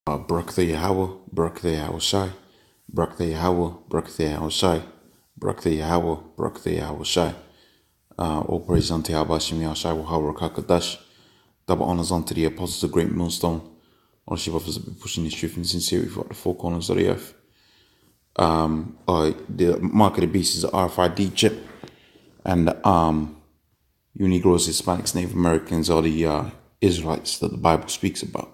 Barak the Yahweh, Barak the Yahweh Shai, Barak the Yahweh, Barak the Yahweh Shai, Barak the Yahweh, Barak the Yahweh Shai. All praise unto Yahweh Shem Yahshai Wahawah Kakadash. Double honors unto the apostles of GreatMillStone. All the brothers that be pushing this truth in sincerity throughout the four corners of the earth. The mark of the beast is the RFID chip, and you Negroes, Hispanics, Native Americans are the Israelites that the Bible speaks about.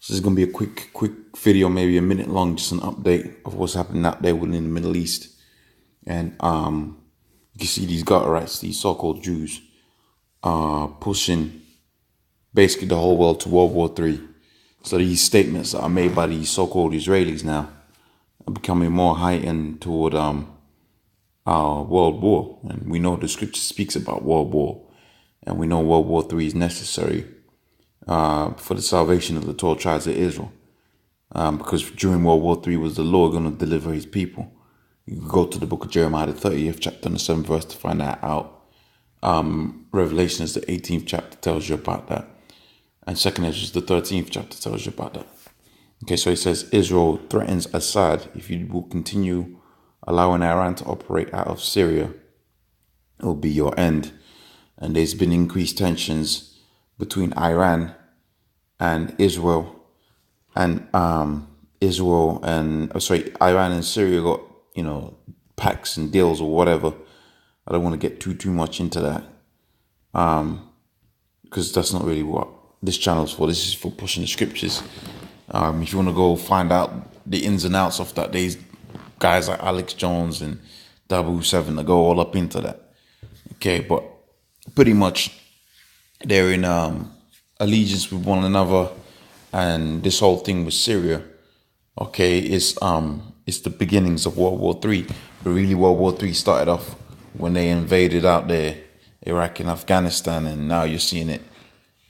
So this is going to be a quick video, maybe a minute long, just an update of what's happening out there within the Middle East. And you can see these Gutterites, these so-called Jews, pushing basically the whole world to World War III. So these statements that are made by these so-called Israelis now are becoming more heightened toward World War. And we know the scripture speaks about World War. And we know World War III is necessary for the salvation of the 12 tribes of Israel. Because during World War III was the Lord going to deliver his people. You can go to the book of Jeremiah, the 30th chapter and the 7th verse to find that out. Revelation is the 18th chapter, tells you about that. And 2nd Ezra, the 13th chapter, tells you about that. Okay, so it says, Israel threatens Assad if you will continue allowing Iran to operate out of Syria. It will be your end. And there's been increased tensions between Iran and Israel. And Iran and Syria got, pacts and deals or whatever. I don't want to get too much into that. Because that's not really what this channel is for. This is for pushing the scriptures. If you want to go find out the ins and outs of that, there's guys like Alex Jones and 007 that go all up into that. Okay, but pretty much they're in allegiance with one another, and this whole thing with Syria, okay, is the beginnings of World War III. But really, World War III started off when they invaded out there, Iraq and Afghanistan, and now you're seeing it,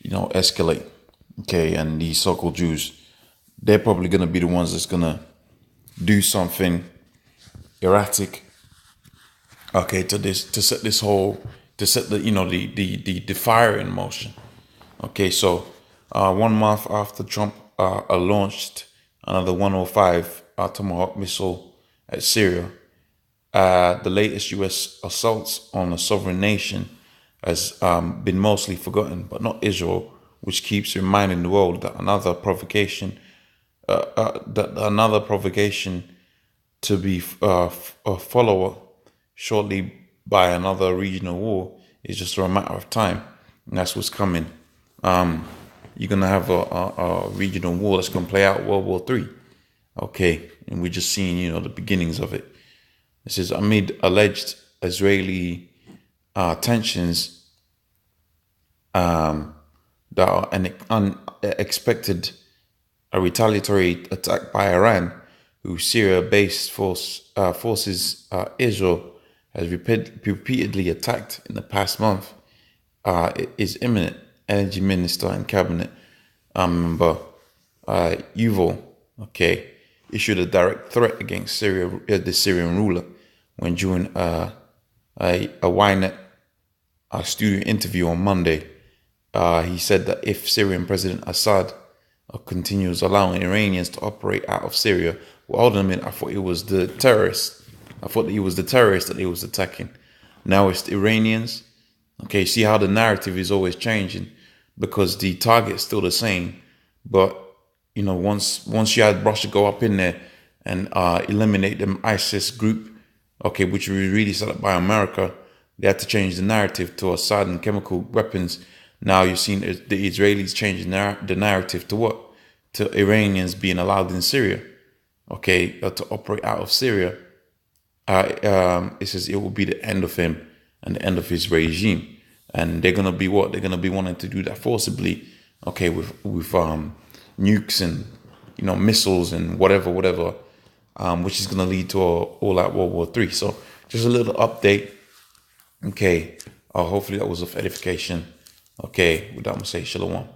escalate. Okay, and these so-called Jews, they're probably going to be the ones that's going to do something erratic, okay, to set the fire in motion. Okay, so 1 month after Trump launched another 105 Tomahawk missile at Syria, the latest U.S. assaults on a sovereign nation has been mostly forgotten, but not Israel, which keeps reminding the world that another provocation to be a follower shortly by another regional war is just a matter of time, and that's what's coming. You're gonna have a regional war that's gonna play out World War III, okay, and we're just seeing the beginnings of it. This is amid alleged Israeli tensions that are an unexpected retaliatory attack by Iran, whose Syria-based forces Israel has repeatedly attacked in the past month, is imminent. Energy Minister and Cabinet member Yuval, okay, issued a direct threat against Syria, the Syrian ruler, when during a Ynet studio interview on Monday. He said that if Syrian President Assad continues allowing Iranians to operate out of Syria, well, hold on a minute, I thought it was the terrorists. I thought that it was the terrorists that he was attacking. Now it's the Iranians. Okay, see how the narrative is always changing, because the target's still the same. But, once you had Russia go up in there and eliminate them ISIS group, okay, which was really set up by America, they had to change the narrative to Assad and chemical weapons. Now you've seen the Israelis changing the narrative to what? To Iranians being allowed in Syria, okay, to operate out of Syria. It says it will be the end of him and the end of his regime. And they're going to be what? They're going to be wanting to do that forcibly, okay, with nukes and, missiles and whatever, which is going to lead to all-out World War III. So just a little update, okay. Hopefully that was of edification. Okay, with that, I'm going to say shalom.